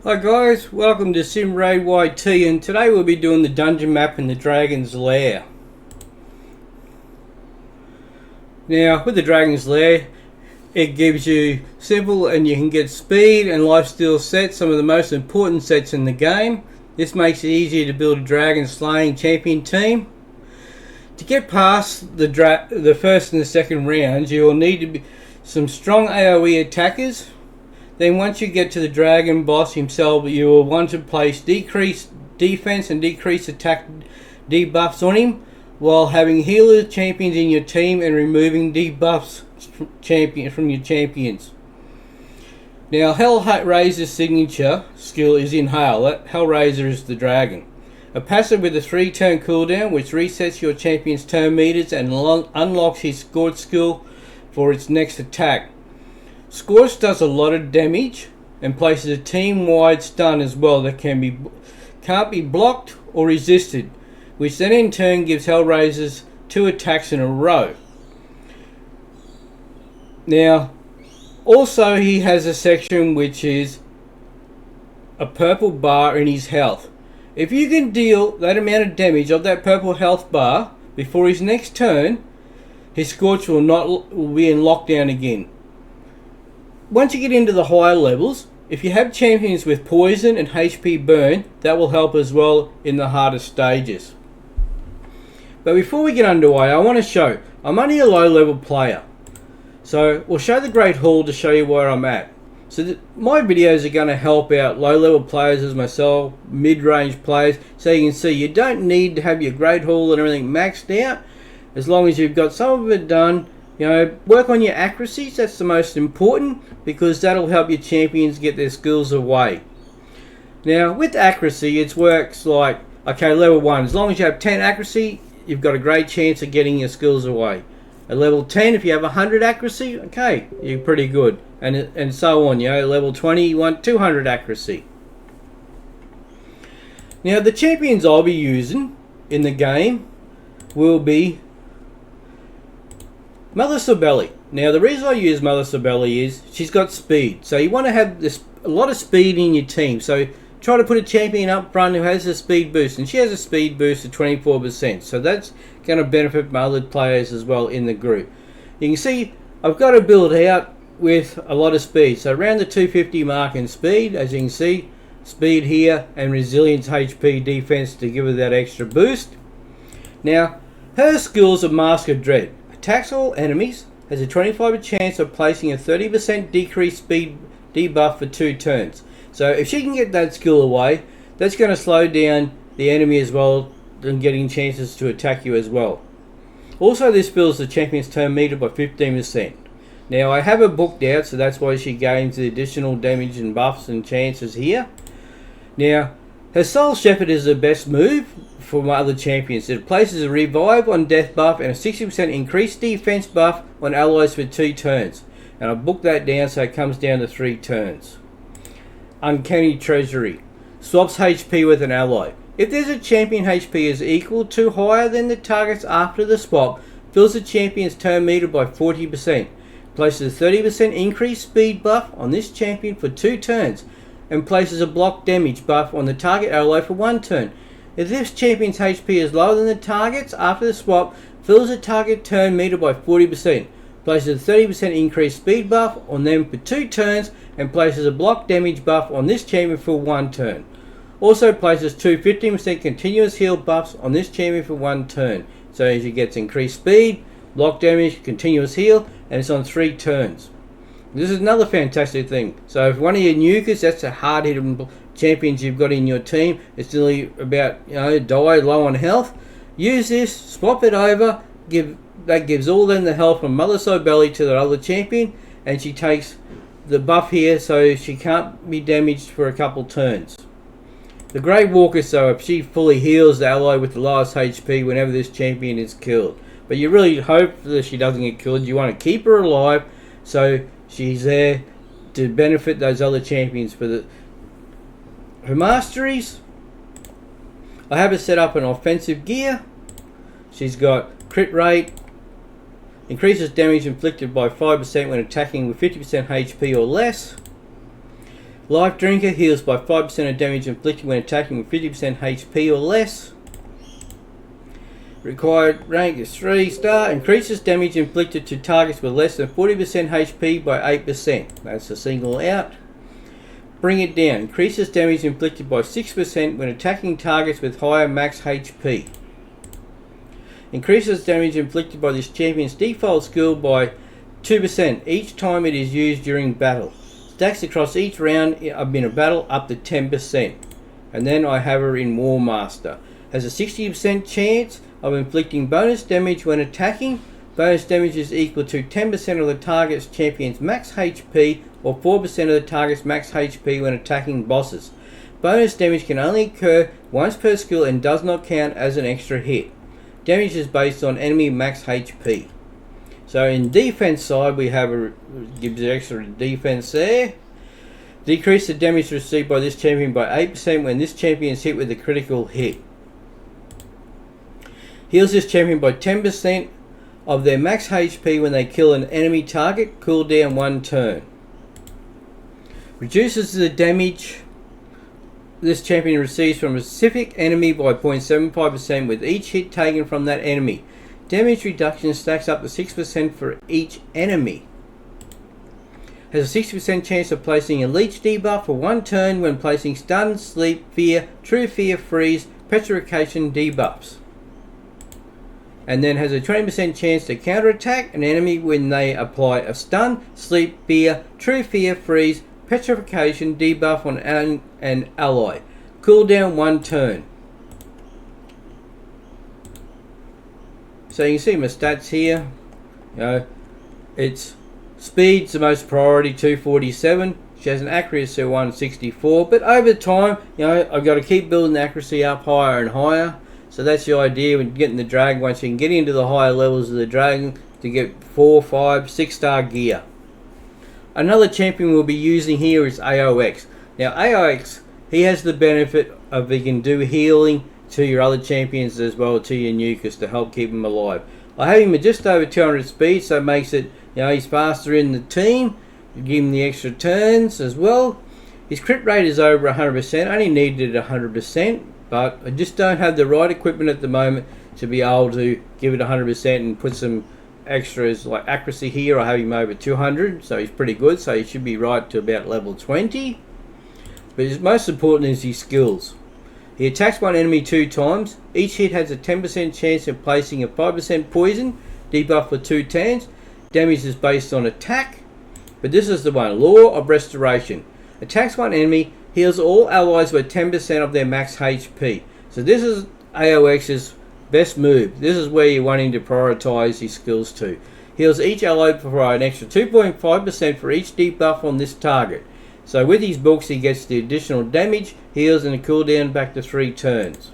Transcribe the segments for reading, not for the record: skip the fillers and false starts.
Hi guys, welcome to Sim Raid YT, and today we'll be doing the dungeon map in the Dragon's Lair. Now with the Dragon's Lair, it gives you simple and you can get speed and lifesteal sets, some of the most important sets in the game. This makes it easier to build a dragon slaying champion team. To get past the first and the second rounds, you will need to be some strong AoE attackers. Then once you get to the dragon boss himself, you will want to place decreased defense and decreased attack debuffs on him, while having healer champions in your team and removing debuffs from your champions. Now Hellraiser's signature skill is Inhale. Hellraiser is the dragon. A passive with a 3-turn cooldown which resets your champion's turn meters and unlocks his Scorch skill for its next attack. Scorch does a lot of damage and places a team-wide stun as well that can't be blocked or resisted, which then in turn gives Hellraisers 2 attacks in a row. Now, also he has a section which is a purple bar in his health. If you can deal that amount of damage of that purple health bar before his next turn, his Scorch will be in lockdown again. Once you get into the higher levels, if you have champions with poison and HP burn, that will help as well in the harder stages. But before we get underway, I want to show, I'm only a low level player. So we'll show the Great Hall to show you where I'm at. So my videos are going to help out low level players as myself, mid-range players, so you can see you don't need to have your Great Hall and everything maxed out. As long as you've got some of it done, you know, work on your accuracies. That's the most important, because that'll help your champions get their skills away. Now with accuracy, it works like, okay, level 1, as long as you have 10 accuracy, you've got a great chance of getting your skills away. At level 10, if you have 100 accuracy, okay, you're pretty good, and so on. You know, level 20, you want 200 accuracy. Now the champions I'll be using in the game will be Mother Sabelli. Now the reason I use Mother Sabelli is she's got speed, so you want to have a lot of speed in your team. So try to put a champion up front who has a speed boost, and she has a speed boost of 24%, so that's going to benefit my other players as well in the group. You can see I've got to build out with a lot of speed, so around the 250 mark in speed. As you can see, speed here and resilience, HP, defense to give her that extra boost. Now her skills are Mask of Dread. Attacks all enemies, has a 25% chance of placing a 30% decreased speed debuff for 2 turns. So if she can get that skill away, that's going to slow down the enemy as well and getting chances to attack you as well. Also, this fills the champion's turn meter by 15%. Now I have her booked out, so that's why she gains the additional damage and buffs and chances here. Now her Soul Shepherd is the best move for my other champions. It places a revive on death buff and a 60% increased defense buff on allies for 2 turns. And I booked that down so it comes down to 3 turns. Uncanny Treasury swaps HP with an ally. If there's a champion HP is equal to higher than the target's after the swap, fills the champion's turn meter by 40%. Places a 30% increased speed buff on this champion for 2 turns, and places a block damage buff on the target ally for 1 turn. If this champion's HP is lower than the target's after the swap, fills the target turn meter by 40%, places a 30% increased speed buff on them for 2 turns, and places a block damage buff on this champion for 1 turn. Also places 2 15% continuous heal buffs on this champion for 1 turn. So as he gets increased speed, block damage, continuous heal, and it's on 3 turns. This is another fantastic thing. So if one of your nukers, that's a hard hitting champions you've got in your team, it's nearly about, you know, die low on health, use this, swap it over, that gives all them the health from Mother Sabelli to the other champion, and she takes the buff here so she can't be damaged for a couple turns. The Great Walker, so if she fully heals the ally with the lowest HP whenever this champion is killed. But you really hope that she doesn't get killed. You want to keep her alive so she's there to benefit those other champions. For her masteries, I have her set up in offensive gear. She's got crit rate, increases damage inflicted by 5% when attacking with 50% HP or less. Life Drinker heals by 5% of damage inflicted when attacking with 50% HP or less. Required rank is 3-star. Increases damage inflicted to targets with less than 40% HP by 8%. That's a single out. Bring It Down. Increases damage inflicted by 6% when attacking targets with higher max HP. Increases damage inflicted by this champion's default skill by 2% each time it is used during battle. Stacks across each round in a battle up to 10%. And then I have her in War Master. Has a 60% chance of inflicting bonus damage when attacking. Bonus damage is equal to 10% of the target's champion's max HP or 4% of the target's max HP when attacking bosses. Bonus damage can only occur once per skill and does not count as an extra hit. Damage is based on enemy max HP. So in defense side, we have gives extra defense there. Decrease the damage received by this champion by 8% when this champion is hit with a critical hit. Heals this champion by 10% of their max HP when they kill an enemy target. Cooldown 1 turn. Reduces the damage this champion receives from a specific enemy by 0.75% with each hit taken from that enemy. Damage reduction stacks up to 6% for each enemy. Has a 60% chance of placing a leech debuff for 1 turn when placing stun, sleep, fear, true fear, freeze, petrification debuffs. And then has a 20% chance to counterattack an enemy when they apply a stun, sleep, fear, true fear, freeze, petrification debuff on an ally. Cooldown 1 turn. So you can see my stats here. It's speed's the most priority, 247. She has an accuracy of 164. But over time, I've got to keep building the accuracy up higher and higher. So that's the idea when getting the dragon. Once you can get into the higher levels of the dragon to get 4, 5, 6-star gear. Another champion we'll be using here is AOX. Now AOX, he has the benefit of he can do healing to your other champions as well, to your nukers, to help keep them alive. I have him at just over 200 speed, so it makes it, he's faster in the team. Give him the extra turns as well. His crit rate is over 100%, only needed 100%, but I just don't have the right equipment at the moment to be able to give it 100% and put some extras like accuracy here. I have him over 200, so he's pretty good, so he should be right to about level 20. But his most important is his skills. He attacks one enemy 2 times. Each hit has a 10% chance of placing a 5% poison debuff for 2 turns. Damage is based on attack, but this is the one, Law of Restoration. Attacks one enemy, heals all allies with 10% of their max HP. So this is AOX's best move. This is where you're wanting to prioritize his skills to. Heals each ally for an extra 2.5% for each debuff on this target. So with his books he gets the additional damage, heals and a cooldown back to 3 turns.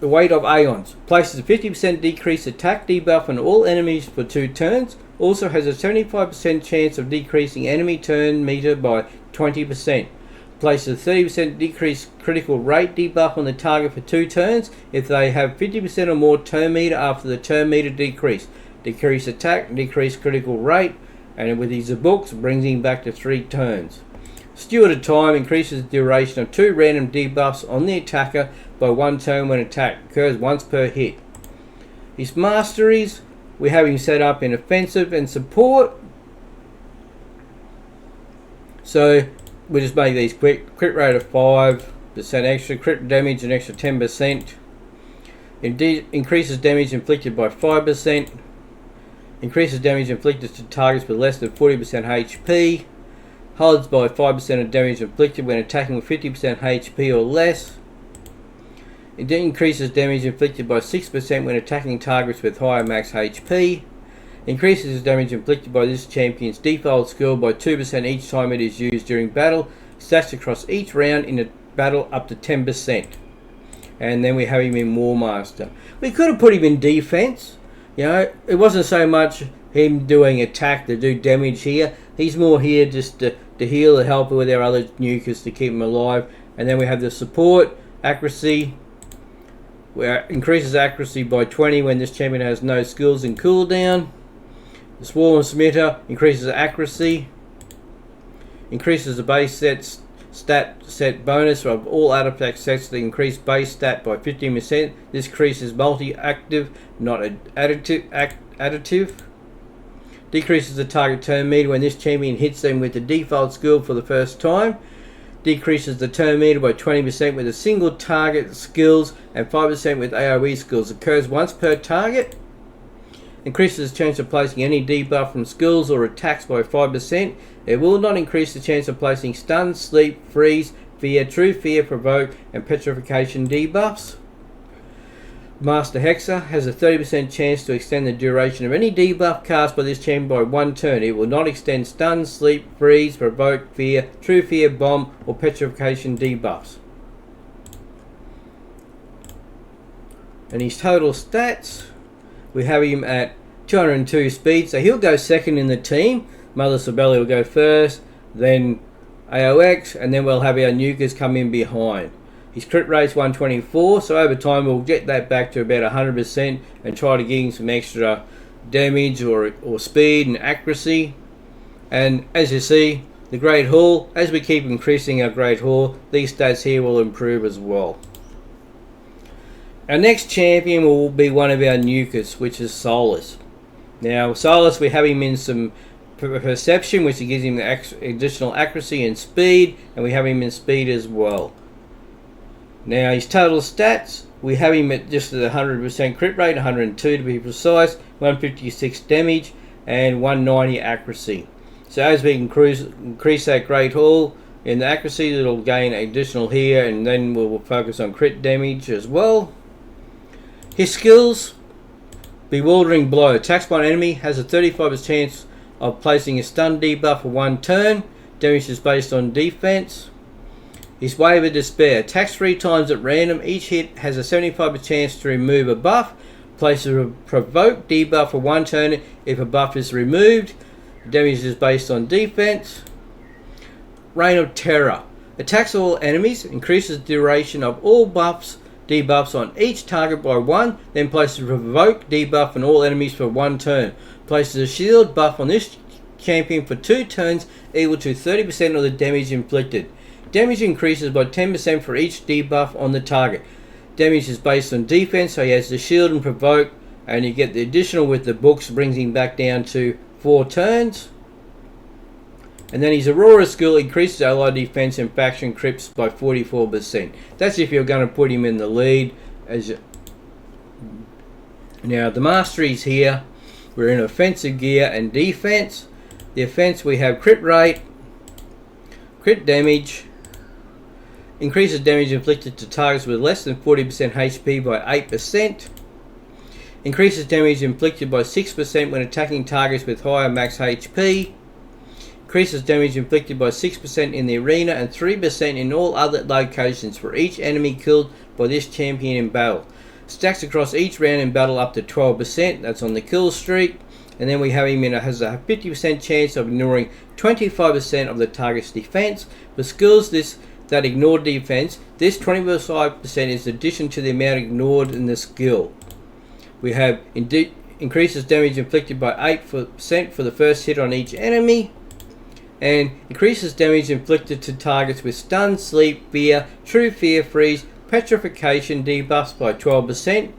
The Weight of Aeons. Places a 50% decreased attack debuff on all enemies for 2 turns. Also has a 75% chance of decreasing enemy turn meter by 20%. Places a 30% decreased critical rate debuff on the target for 2 turns if they have 50% or more turn meter after the turn meter decrease. Decrease attack, decrease critical rate, and with his books brings him back to 3 turns. Steward of Time increases the duration of 2 random debuffs on the attacker by 1 turn when attack occurs once per hit. His masteries, we have him set up in offensive and support. So we just make these quick. Crit rate of 5% extra, crit damage an extra 10%. Increases damage inflicted by 5%. Increases damage inflicted to targets with less than 40% HP. Holds by 5% of damage inflicted when attacking with 50% HP or less. It increases damage inflicted by 6% when attacking targets with higher max HP. Increases damage inflicted by this champion's default skill by 2% each time it is used during battle. Stacks across each round in a battle up to 10%. And then we have him in War Master. We could have put him in defense. It wasn't so much him doing attack to do damage here. He's more here just to heal and help with our other nukers to keep him alive. And then we have the support, accuracy, where increases accuracy by 20 when this champion has no skills and cooldown. The Swarm Smitter increases accuracy. Increases the base stat set bonus of all artifact sets to increase base stat by 15%. This increases multi-active, not additive. Decreases the target turn meter when this champion hits them with the default skill for the first time. Decreases the turn meter by 20% with a single target skills and 5% with AoE skills. Occurs once per target. Increases the chance of placing any debuff from skills or attacks by 5%. It will not increase the chance of placing stun, sleep, freeze, fear, true fear, provoke, and petrification debuffs. Master Hexer has a 30% chance to extend the duration of any debuff cast by this champion by 1 turn. It will not extend stun, sleep, freeze, provoke, fear, true fear, bomb, or petrification debuffs. And his total stats, we have him at 202 speed, so he'll go second in the team. Mother Sibeli will go first, then AOX, and then we'll have our nukers come in behind. His crit rate's 124, so over time we'll get that back to about 100% and try to give him some extra damage or speed and accuracy. And as you see, the Great Hall, as we keep increasing our Great Hall, these stats here will improve as well. Our next champion will be one of our nukers, which is Solus. Now, Solus, we have him in some perception, which gives him the additional accuracy and speed, and we have him in speed as well. Now, his total stats, we have him at just at 100% crit rate, 102 to be precise, 156 damage, and 190 accuracy. So as we increase that Great Hall in the accuracy, it'll gain additional here, and then we'll focus on crit damage as well. His skills, Bewildering Blow. Attacks by an enemy, has a 35% chance of placing a stun debuff for 1 turn. Damage is based on defense. His Wave of Despair. Attacks 3 times at random. Each hit has a 75% chance to remove a buff. Places a provoke debuff for 1 turn if a buff is removed. Damage is based on defense. Reign of Terror. Attacks all enemies. Increases the duration of all debuffs on each target by 1. Then places a provoke debuff on all enemies for 1 turn. Places a shield buff on this champion for 2 turns equal to 30% of the damage inflicted. Damage increases by 10% for each debuff on the target. Damage is based on defense, so he has the shield and provoke, and you get the additional with the books, brings him back down to 4 turns. And then his Aurora skill increases ally defense and faction crips by 44%. That's if you're going to put him in the lead. Now the masteries here, we're in offensive gear and defense. The offense, we have crit rate, crit damage, increases damage inflicted to targets with less than 40% HP by 8%. Increases damage inflicted by 6% when attacking targets with higher max HP. Increases damage inflicted by 6% in the arena and 3% in all other locations for each enemy killed by this champion in battle. Stacks across each round in battle up to 12%. That's on the kill streak. And then we have him has a 50% chance of ignoring 25% of the target's defense. For skills that ignore defense, this 25% is addition to the amount ignored in the skill. We have increases damage inflicted by 8% for the first hit on each enemy, and increases damage inflicted to targets with stun, sleep, fear, true fear, freeze, petrification debuffs by 12%.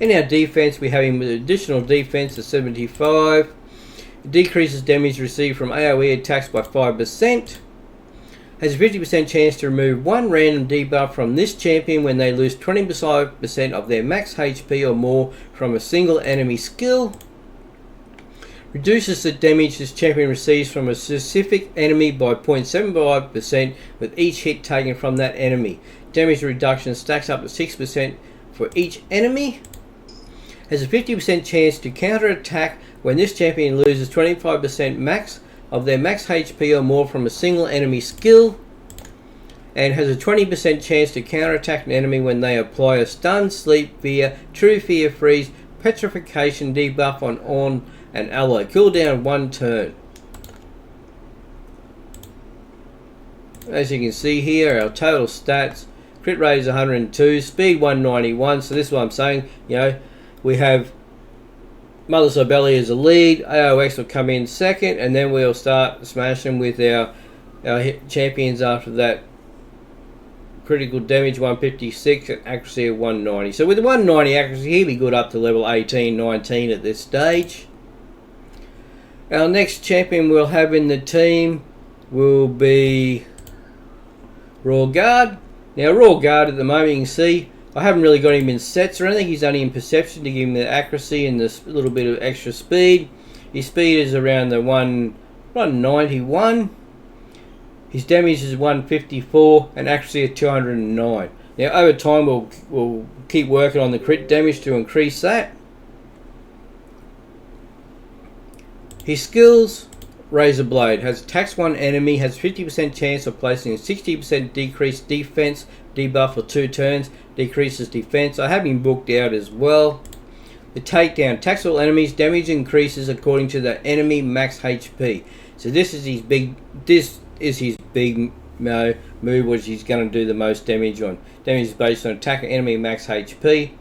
In our defense, we have him with additional defense of 75. Decreases damage received from AoE attacks by 5%. Has a 50% chance to remove 1 random debuff from this champion when they lose 25% of their max HP or more from a single enemy skill. Reduces the damage this champion receives from a specific enemy by 0.75% with each hit taken from that enemy. Damage reduction stacks up to 6% for each enemy. Has a 50% chance to counter attack when this champion loses 25% max of their max HP or more from a single enemy skill, and has a 20% chance to counterattack an enemy when they apply a stun, sleep, fear, true fear, freeze, petrification debuff on an ally. Cooldown 1 turn. As you can see here, our total stats, crit rate is 102, speed 191, so this is what I'm saying, we have Mother Sibeli as a lead, AOX will come in second, and then we'll start smashing with our Our champions after that, critical damage 156 and accuracy of 190. So with 190 accuracy, he'll be good up to level 18, 19 at this stage. Our next champion we'll have in the team will be Royal Guard. Now Royal Guard at the moment, you can see I haven't really got him in sets or anything. He's only in perception to give him the accuracy and this little bit of extra speed. His speed is around the 191. His damage is 154 and accuracy of 209. Now over time we'll keep working on the crit damage to increase that. His skills: Razor Blade has attacks one enemy, has 50% chance of placing a 60% decreased defense debuff for 2 turns, decreases defense. I have him booked out as well. The Takedown attacks all enemies, damage increases according to the enemy max HP. So this is his big move, which he's going to do the most damage on. Damage is based on attack enemy max HP.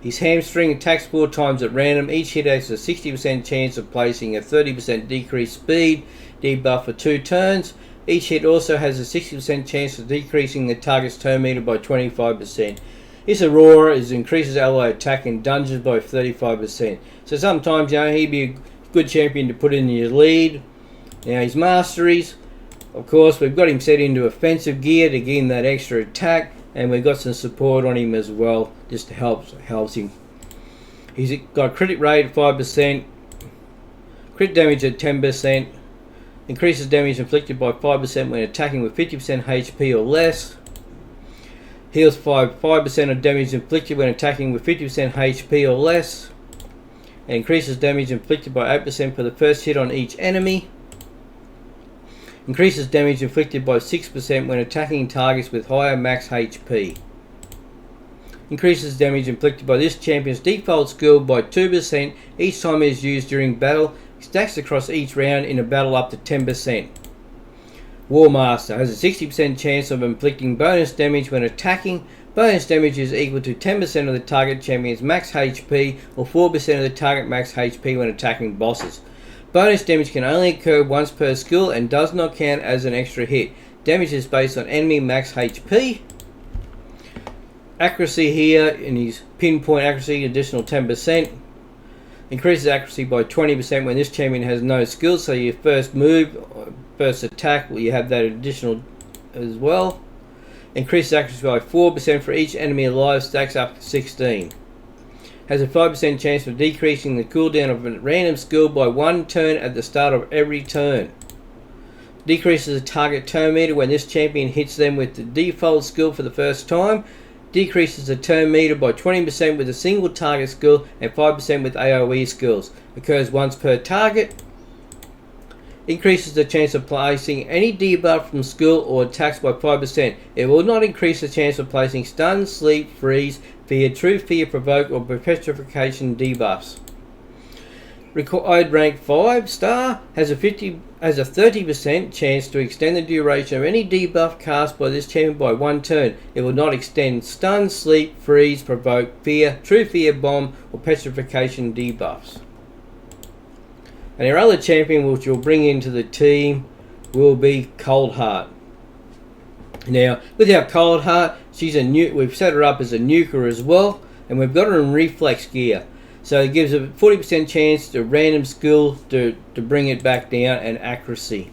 His Hamstring attacks 4 times at random. Each hit has a 60% chance of placing a 30% decreased speed debuff for 2 turns. Each hit also has a 60% chance of decreasing the target's turn meter by 25%. His Aurora increases ally attack in dungeons by 35%. So sometimes, you know, he'd be a good champion to put in your lead. Now his Masteries, of course, we've got him set into offensive gear to give him that extra attack. And we've got some support on him as well, just to helps him. He's got crit rate of 5%, crit damage at 10%, increases damage inflicted by 5% when attacking with 50% HP or less, heals 5% of damage inflicted when attacking with 50% HP or less, and increases damage inflicted by 8% for the first hit on each enemy. Increases damage inflicted by 6% when attacking targets with higher max HP. Increases damage inflicted by this champion's default skill by 2% each time it is used during battle. Stacks across each round in a battle up to 10%. War Master has a 60% chance of inflicting bonus damage when attacking. Bonus damage is equal to 10% of the target champion's max HP or 4% of the target max HP when attacking bosses. Bonus damage can only occur once per skill and does not count as an extra hit. Damage is based on enemy max HP. Accuracy here, in his pinpoint accuracy, additional 10%. Increases accuracy by 20% when this champion has no skills. So your first move, first attack, you have that additional as well. Increases accuracy by 4% for each enemy alive, stacks up to 16. Has a 5% chance of decreasing the cooldown of a random skill by 1 turn at the start of every turn. Decreases the target turn meter when this champion hits them with the default skill for the first time. Decreases the turn meter by 20% with a single target skill and 5% with AoE skills. Occurs once per target. Increases the chance of placing any debuff from skill or attacks by 5%. It will not increase the chance of placing stun, sleep, freeze, fear, true fear, provoke, or petrification debuffs. Required rank 5 star has a 30% chance to extend the duration of any debuff cast by this champion by 1 turn. It will not extend stun, sleep, freeze, provoke, fear, true fear, bomb, or petrification debuffs. And our other champion which we'll bring into the team will be Cold Heart. Now, with our Cold Heart, we've set her up as a nuker as well, and we've got her in reflex gear. So it gives a 40% chance to random skill to bring it back down, and accuracy.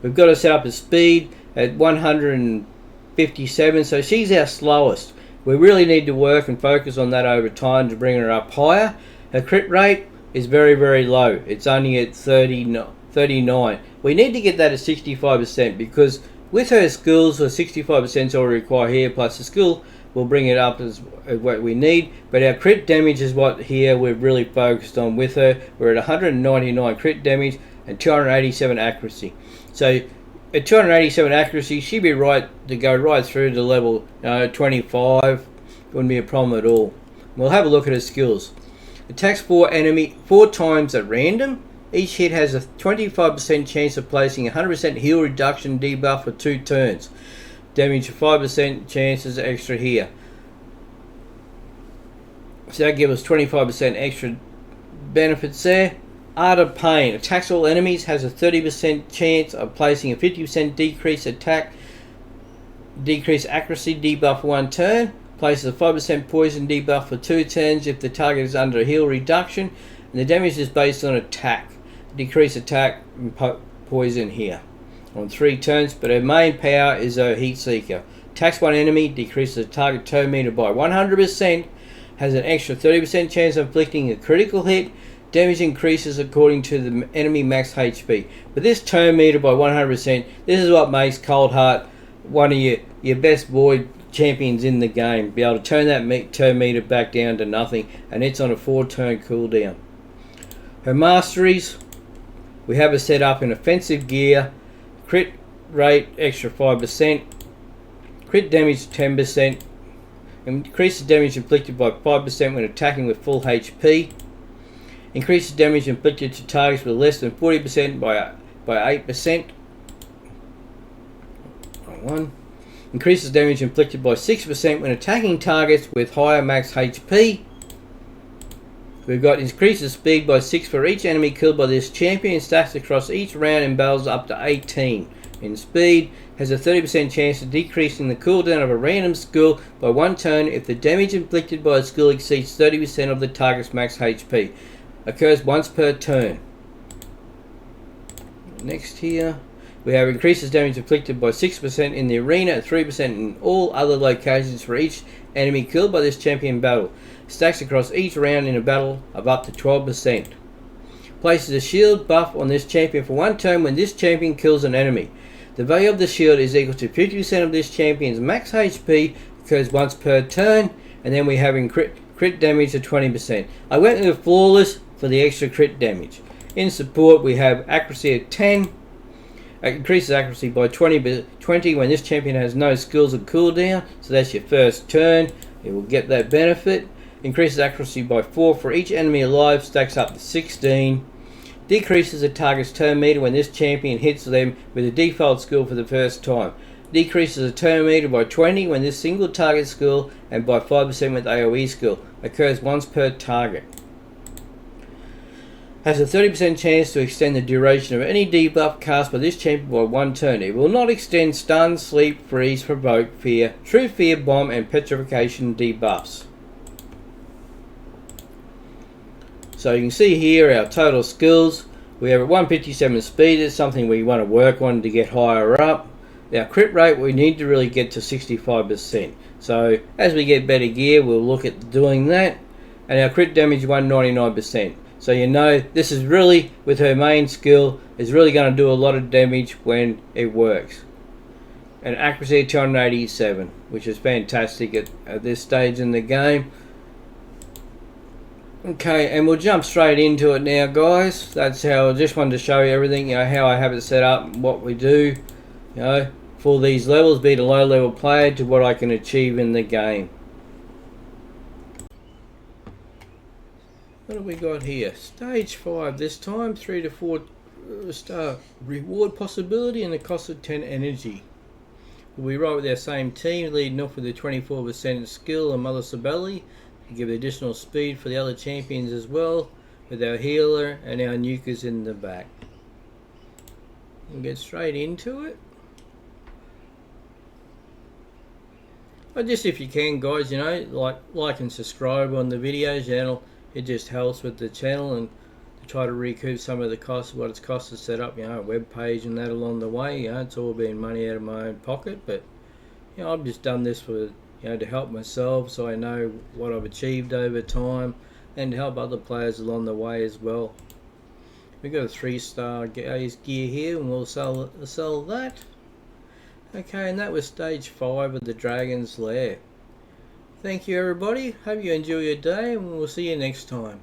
We've got her set up as speed at 157, so she's our slowest. We really need to work and focus on that over time to bring her up higher. Her crit rate is very, very low. It's only at 39. We need to get that at 65% because with her skills, her 65% is already required here, plus the skill will bring it up as what we need. But our crit damage is what here we're really focused on with her. We're at 199 crit damage and 287 accuracy. So at 287 accuracy, she'd be right to go right through to level 25. Wouldn't be a problem at all. We'll have a look at her skills. Attacks 4 times at random. Each hit has a 25% chance of placing a 100% heal reduction debuff for 2 turns. Damage 5% chances extra here. So that gives us 25% extra benefits there. Art of Pain. Attacks all enemies. Has a 30% chance of placing a 50% decrease attack, decrease accuracy debuff for 1 turn. Places a 5% poison debuff for 2 turns if the target is under a heal reduction. And the damage is based on attack. Decrease attack and poison here on 3 turns. But her main power is her Heat Seeker. Attacks one enemy. Decreases the target turn meter by 100%. Has an extra 30% chance of inflicting a critical hit. Damage increases according to the enemy max HP. But this turn meter by 100%, this is what makes Coldheart one of your best void champions in the game. Be able to turn that turn meter back down to nothing, and it's on a 4-turn cooldown. Her masteries, we have her set up in offensive gear, crit rate extra 5%, crit damage 10%, increases damage inflicted by 5% when attacking with full HP. Increases damage inflicted to targets with less than 40% by 8%. Increases damage inflicted by 6% when attacking targets with higher max HP. We've got increases speed by 6 for each enemy killed by this champion. Stacks across each round in battles up to 18. In speed, has a 30% chance of decreasing the cooldown of a random skill by 1 turn if the damage inflicted by a skill exceeds 30% of the target's max HP. Occurs once per turn. Next here, we have increases damage inflicted by 6% in the arena and 3% in all other locations for each enemy killed by this champion battle. Stacks across each round in a battle of up to 12%. Places a shield buff on this champion for 1 turn when this champion kills an enemy. The value of the shield is equal to 50% of this champion's max HP. Occurs once per turn. And then we have crit damage of 20%. I went with flawless for the extra crit damage. In support, we have accuracy at 10. Increases accuracy by 20 when this champion has no skills or cooldown. So that's your first turn. You will get that benefit. Increases accuracy by 4 for each enemy alive. Stacks up to 16. Decreases the target's turn meter when this champion hits them with a default skill for the first time. Decreases the turn meter by 20 when this single target skill and by 5% with AoE skill. Occurs once per target. Has a 30% chance to extend the duration of any debuff cast by this champion by 1 turn. It will not extend stun, sleep, freeze, provoke, fear, true fear, bomb and petrification debuffs. So you can see here our total skills. We have a 157 speed. It's something we want to work on to get higher up. Our crit rate, we need to really get to 65%. So as we get better gear, we'll look at doing that. And our crit damage 199%. So you know this is really, with her main skill, is really going to do a lot of damage when it works. And accuracy of 287, which is fantastic at this stage in the game. Okay, and we'll jump straight into it now, guys. That's how I just wanted to show you everything, how I have it set up, what we do, for these levels, being a low level player to what I can achieve in the game. What have we got here? Stage 5 this time, 3 to 4 star reward possibility and a cost of 10 energy. We'll be right with our same team, leading off with a 24% skill and Mother Sabelli. Give additional speed for the other champions as well, with our healer and our nukers in the back. We'll get straight into it. But just if you can, guys, like and subscribe on the videos channel. It just helps with the channel and to try to recoup some of the costs of what it's cost to set up, a web page and that along the way. It's all been money out of my own pocket, but I've just done this for to help myself, so I know what I've achieved over time, and to help other players along the way as well. We've got a 3-star gear here, and we'll sell that. Okay, and that was stage 5 of the Dragon's Lair. Thank you, everybody. Hope you enjoy your day, and we'll see you next time.